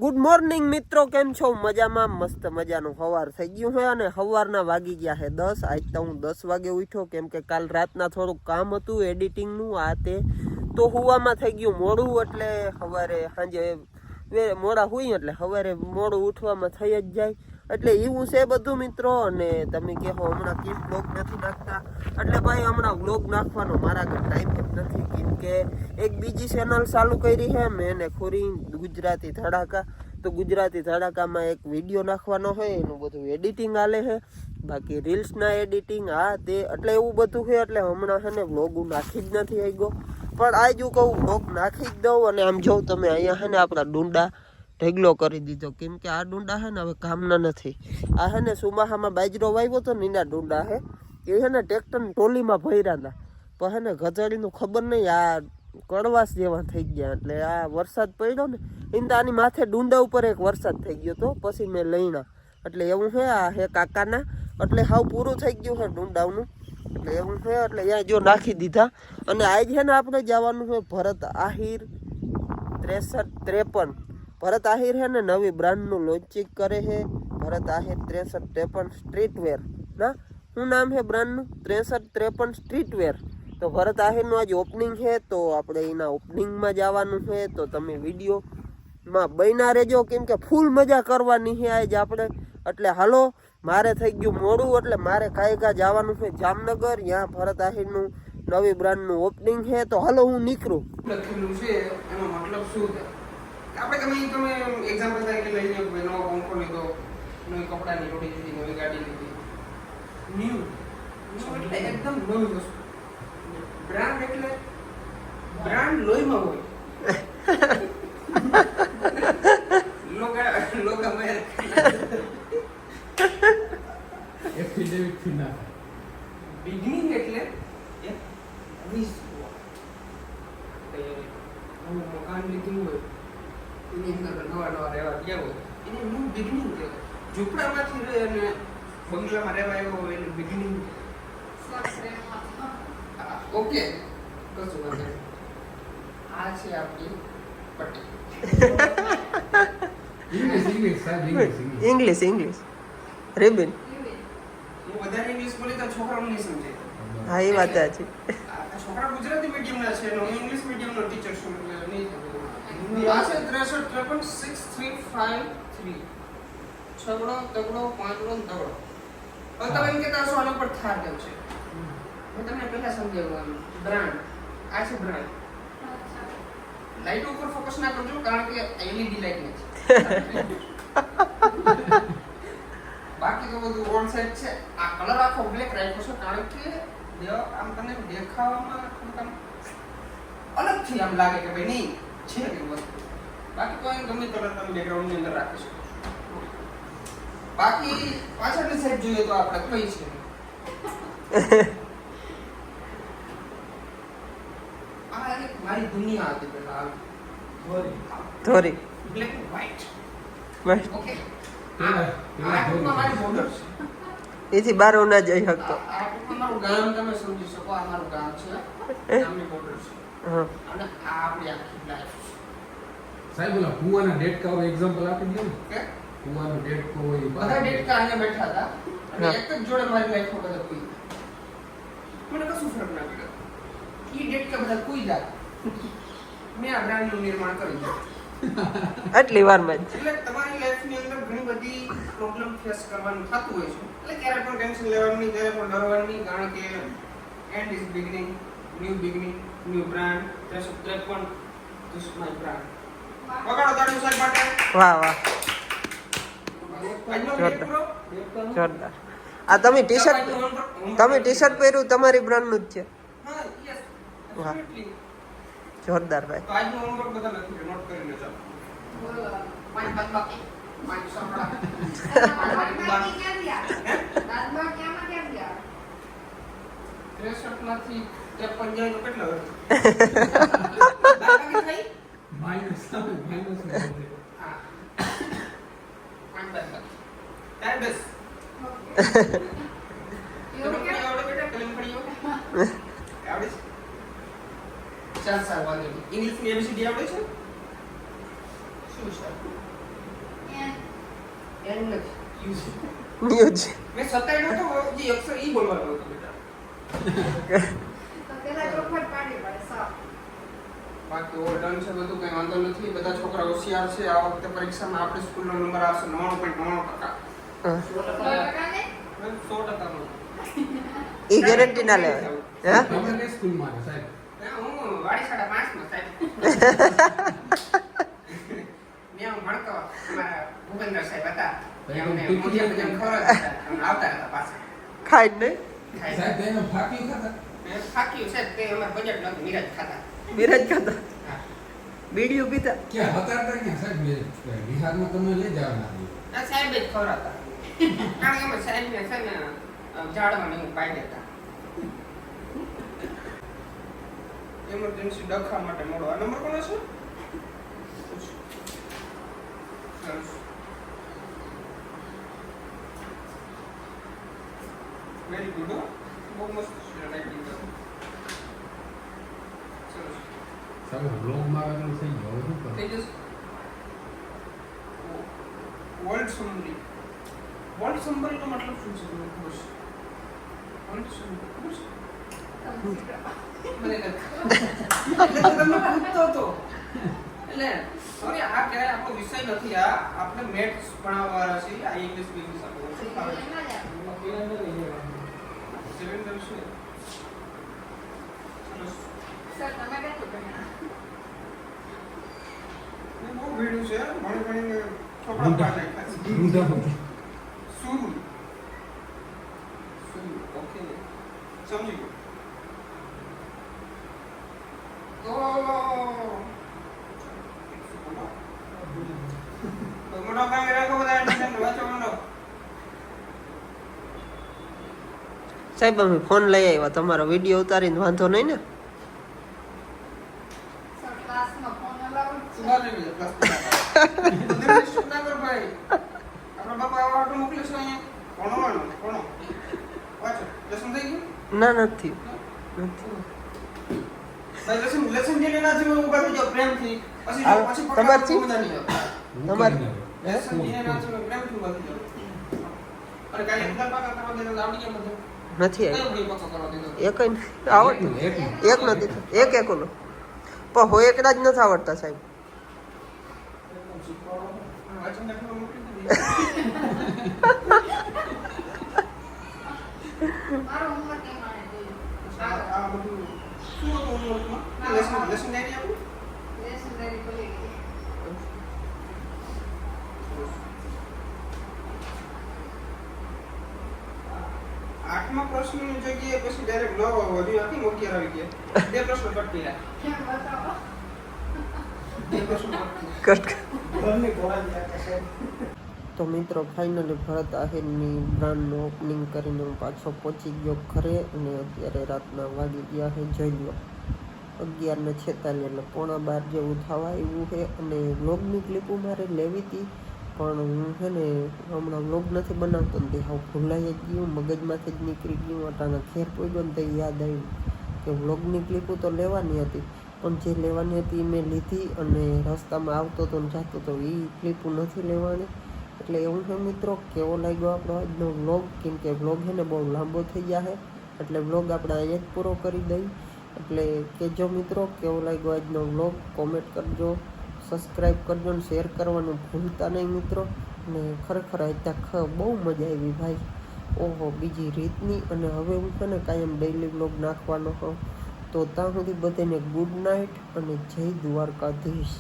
Good morning મિત્રો, કેમ છો? મજામાં? મસ્ત મજાનું સવાર થઈ ગયું છે અને સવારના વાગી ગયા છે 10. આજ તો હું 10 વાગે ઉઠ્યો કેમ કે કાલ રાતના થોડુંક કામ હતું એડિટિંગનું આ તે, તો હુવામાં થઈ ગયું મોડું, એટલે સવારે સાંજે મોડા હુઈ એટલે સવારે મોડું ઉઠવામાં થઈ જ જાય, એટલે એવું છે બધું મિત્રો. અને તમે કહો હમણાં કેમ બ્લોગ નથી નાખતા, એટલે ભાઈ હમણાં બ્લોગ નાખવાનો મારા આગળ ટાઈમ જ નથી, કેમ કે એક બીજી ચેનલ ચાલુ કરી છે મેં એને ખોરી ગુજરાતી ધડાકા. તો ગુજરાતી ધડાકામાં એક વિડીયો નાખવાનો હોય, એનું બધું એડિટિંગ હાલે છે, બાકી રીલ્સના એડિટિંગ આ તે, એટલે એવું બધું છે. એટલે હમણાં છે ને બ્લોગ નાખી જ નથી આવી ગયો, પણ આજ હું કહું બ્લોગ નાખી જ દઉં. અને આમ જોઉં તમે અહીંયા છે ને આપણા ડુંડા ઢગલો કરી દીધો, કેમ કે આ ડુંડા છે ને હવે કામના નથી. આ છે ને સુમાહામાં બાજરો વાવ્યો તો નીના ડુંડા છે, એ છે ને ટ્રેક્ટરની ટોલીમાં ભર્યા હતા, પણ છે ને ગધડીનું ખબર નહીં આ કડવાશ જેવા થઈ ગયા. એટલે આ વરસાદ પડ્યો ને એને આની માથે ડુંડા ઉપર એક વરસાદ થઈ ગયો તો પછી મેં લઈણા, એટલે એવું છે. આ હે કાકાના, એટલે હાવ પૂરું થઈ ગયું છે ડુંડાનું, એટલે એવું છે. એટલે અહીંયા જો નાખી દીધા. અને આજ છે ને આપણે જવાનું છે ભરત આહિર 6353. ભરત આહિર છે ને નવી બ્રાન્ડનું લોન્ચિંગ કરે છે, ભરત આહિર 6353 સ્ટ્રીટવેર ના શું નામ છે બ્રાન્ડનું? 6353 સ્ટ્રીટવેર. તો ભરત આહિરનું આજે ઓપનિંગ છે, તો આપણે એના ઓપનિંગમાં જવાનું છે. તો તમે વિડીયોમાં બન્યા રહેજો, કેમ કે ફૂલ મજા કરવાની છે આજે આપણે. એટલે હાલો, મારે થઈ ગયું મોડું, એટલે મારે કાંઈ જવાનું છે જામનગર, ત્યાં ભરત આહિરનું નવી બ્રાન્ડનું ઓપનિંગ છે. તો હાલો હું નીકળું. લખેલું છે એનો મતલબ શું છે? આપણે તમે એક્ઝામ્પલ તરીકે લઈ લો કે નવો પંખો લીધો, નવી કપડાની જોડી લીધી, નવી ગાડી લીધી, ન્યૂ એટલે એકદમ નવી વસ્તુ. બ્રાન્ડ એટલે બ્રાન્ડ લોહીમાં હોય. લોગા મેર એફિડેવિટ થી ના. બિગનિંગ એટલે એક વિશ્વ નવું મકાન લીધું હોય, એની અંદર નવા રહેવા ગયા હોય, એને ન્યૂ બિગનિંગ કહેવાય. ઝૂંપડામાંથી અને બંગલામાં રહેવા આવ્યો હોય એનું બિગનિંગ. ઓકે, કશું વાંધો નહીં. આ છે આપણી પટ્ટી. ઇંગ્લિશ રેબિન. હું વધારે ઇંગ્લિશ બોલી તો છોકરાઓ નહીં સમજે. હા, એ વાત છે. છોકરા ગુજરાતી મીડિયમના છે, હું ઇંગ્લિશ મીડિયમનો ટીચર છું, એટલે નહીં સમજે. આ છે 6353 છગડો તગડો પાંચડો ને તગડો. હવે તમે એમ કહેતા હશો આના પર થાર કેમ છે? હું તમને પહેલા સમજાવું. બ્રાન્ડ, આ છે બ્રાન્ડ. લાઈટ ઉપર ફોકસ ના કરજો, કારણ કે એલઈડી લાઈટ નથી. બાકી તો બધું ઓન સાઈડ છે. આ કલર આખો બ્લેક રાખ્યો છે, કારણ કે આમ તમને દેખાવામાં અલગથી આમ લાગે કે ભાઈ નહીં છે કે વસ્તુ. બાકી તો અહીં ગમે કલર તમે બેકગ્રાઉન્ડની અંદર રાખી શકો. બાકી પાછળની સાઈડ જોઈએ તો આપણે કઈ છે આ એક મારી દુનિયા હતી પેલા ધોરી black and white. Bus okay, આ મારી બોર્ડર છે. એથી બહાર હું ના જઈ શકતો. આ મારું ગામ તમે સમજી શકો. આ મારું ગામ છે, ગામની બોર્ડર છે. હા, અને આ આપણી આખી લાઈફ છે. સાહેબ ઓલા કુવાના ડેટકા હોય એક્ઝામ્પલ આપી દો ને. કે કુવાનો ડેટકો હોય બધા ડેટકા અહીંયા બેઠા હતા અને એક જ જોડે મારી લાઈફમાં બધા કોઈ મને કશું ફરક ના પડ્યો. ઈ ડેટકા બધા કોઈ જાય. મેં આ બ્રાન્ડનું નિર્માણ કરી દીધું. આટલી વારમાં જ. એટલે તમારી લાઈફની અંદર ઘણી બધી પ્રોબ્લેમ ફેસ કરવાનું થતું હોય છે. એટલે ક્યારે પણ ટેન્શન લેવાનું નહીં, ક્યારે પણ ડરવાનું નહીં, કારણ કે and is beginning, new brand. 6353 this is my brand. વગાડો તાળીઓ સાહેબ માટે. વાહ વાહ, આજનો જોરદાર. વિડીયો પૂરો. જોરદાર. આ તમે ટી શર્ટ પહેર્યું તમારી બ્રાન્ડનું જ છે. હા, યસ. વાહ. ડેફિનેટલી. જોરદાર ભાઈ. તો આજનો હોમવર્ક બધા લખી લો, નોટ કરી લેજો. પાંચ બાકી, પાંચ સંભળા. ત્રેસઠમાંથી 53 જાય તો કેટલા હોય? બાકી થઈ? માઇનસ હા. પાંચ બાકી. ટાઈમ બેસ. આવડે બેટા કલમખડીઓ? આવડે છે? ચાલ સાહેબ વાંધો નહીં. ઇંગ્લિશની ABCD આવડે છે? શું છે? ધ્યાન નથી. use. ન્યૂઝ મેં સતાડ્યો તો જે અક્ષર ઈ બોલવાનો હતો બેટા. તો પેલા ચોખવટ પાડવી પડે સાફ. બાકી ઓલ ડન છે બધું, કઈ વાંધો નથી. બધા છોકરા હોશિયાર છે. આ વખતે પરીક્ષામાં આપણી સ્કૂલનો નંબર આવશે 99.99%. 100%. એ ગેરંટી ના લેવાય હે તમે કઈ સ્કૂલમાં છો, સાહેબ? હું વાડી 5.5 માં સાહેબ. મેં હું ભણતો અમારા ભૂપેન્દ્ર સાહેબ હતા. તો એમને ટીચર મુજબ જેમ ખવડાવતા હતા. અમને આવતા હતા પાછા. ખાઈ જ નહીં ખાઈ સાહેબ તેને ફાકી ખાતા? મેં થાક્યું સાહેબ, તે અમારે બજેટ નહોતું, નિરાજ ખાતા. બિરાજ ખાતા હા. બીડીઓ પીતા ક્યાં હતારતા ક્યાં સાહેબ? બિહારમાં તમે લઈ જવાના છો. આ સાહેબ જ ખવડાવતા. કારણ કે અમે સાહેબને છે ને ઝાડમાં એવું પાઈ દેતા. એમરજન્સી ડખા માટે મળો. આ નંબર કોનો છે? સરસ. Very good. બહુ મસ્ત છે રાઇટિંગ. સરસ. સાહેબ બ્લોગમાં આવેલું થઈ ગયું, હવે શું કરું? થઈ જશે. World summary. વર્લ્ડ સમરીનો મતલબ શું છે? મને ખબર છે. વર્લ્ડ સમરી ખબર છે? મને નથી. એટલે તો તમને પૂછતો હતો. એટલે sorry, આ ક્યારે આપણો વિષય નથી. આ આપણે મેથ્સ ભણાવવાના છે. આ ઇંગ્લિશ બિઝનેસ આપણો શું આવે છે? સિલિન્ડર છે. સરસ. સર તમે કેટલું ભણ્યા? મેં બહુ ભીડ્યું છે. ભણી ભણીને છોકરા ઊંધા. પાડે ખાસ. ઊંધા પગે. સુરુ. સુરુ. ઓકે. સમજી ગયો. મોટો કામ રાખો બધા એડમિશન વાંચો માંડો. સાહેબ અમે ફોન લઈ આવ્યા તમારો વિડીયો ઉતારીને વાંધો નહીં ને સર ક્લાસમાં ફોન અલાઉડ છે? સુધાર લેવી છે પ્લસ. બધું ડિસ્ટર્બ ના કર ભાઈ. આપણા બાપા આવા આટલું મોકલે છે અહીંયા. ભણવાનું ભણો. વાંચો. લેસન થઈ ગયું? ના નથી ભાઈ લેસન જેને ના થયું ઉભા થઈ જાઓ પ્રેમથી. પછી હાલો, પછી તમારે છે? મજા નહીં આવે. હું તમારે- કરીને આવ્યો. લેસન જેને ના થયું પ્રેમથી ઉભા થઈ જાઓ. અને કાલે ઉધાર પાકા કરવા દેતો આવડી ગયા બધું. નથી કયો આવ્યો ભણી પાકો કરવા દેતો? એક આવડતું એકનું. એક નથી એક એકોનો પણ હોય એકડા જ નથી આવડતા સાહેબ વાંચન દાખલો મોકલી દીધી. મારો homework એમાં જોયું. આ બધું શું હતું homeworkમાં? લેસન ડાયરી આપું? લેસન રેડી કરી ગઈ. આઠમા પ્રશ્નની જગ્યાએ પછી ડાયરેક્ટ 9 વધુ હતી 11 આવી ગયા. બે પ્રશ્ન કટ કર્યા. કેમ બતાવો? બે પ્રશ્ન કટ ઘરની ઘોડા જેવા છે. તો મિત્રો ફાઇનલી ભરત આહિરની બ્રાન્ડનું ઓપનિંગ કરીને હું પાછો પહોંચી ગયો ઘરે અને અત્યારે રાતના વાગી ગયા છે જોઈ લો 11:46 એટલે 11:15 જેવું થવા આવ્યું છે અને વ્લોગની ક્લિપો મારે લેવી હતી પણ હું છે ને હમણાં વ્લોગ નથી બનાવતો ને તે હાવ ભૂલાઈ જ ગયું મગજમાંથી જ નીકળી ગયું અટાણા ઘેર પડ્યો ને તે યાદ આવ્યું કે વ્લોગની ક્લિપો તો લેવાની હતી પણ જે લેવાની હતી એ મેં લીધી અને રસ્તામાં આવતો હતો ને જતો હતો એ ક્લિપો નથી લેવાની એટલે એવું છે મિત્રો કેવો લાગ્યો આપણો આજનો વ્લોગ કેમ કે વ્લોગ છે ને બહુ લાંબો થઈ ગયા છે એટલે વ્લોગ આપણે અહીંયા જ પૂરો કરી દઈ એટલે કહેજો મિત્રો કેવો લાગ્યો આજનો વ્લોગ કોમેન્ટ કરજો સબસ્ક્રાઈબ કરજો ને શેર કરવાનું ભૂલતા નહીં મિત્રો અને ખરેખર અત્યારે બહુ મજા આવી ભાઈ ઓહો બીજી રીતની અને હવે હું છે ને કાયમ ડેઈલી વ્લોગ નાખવાનો હોઉં તો ત્યાં સુધી બધાને ગુડ નાઇટ અને જય દ્વારકાધીશ.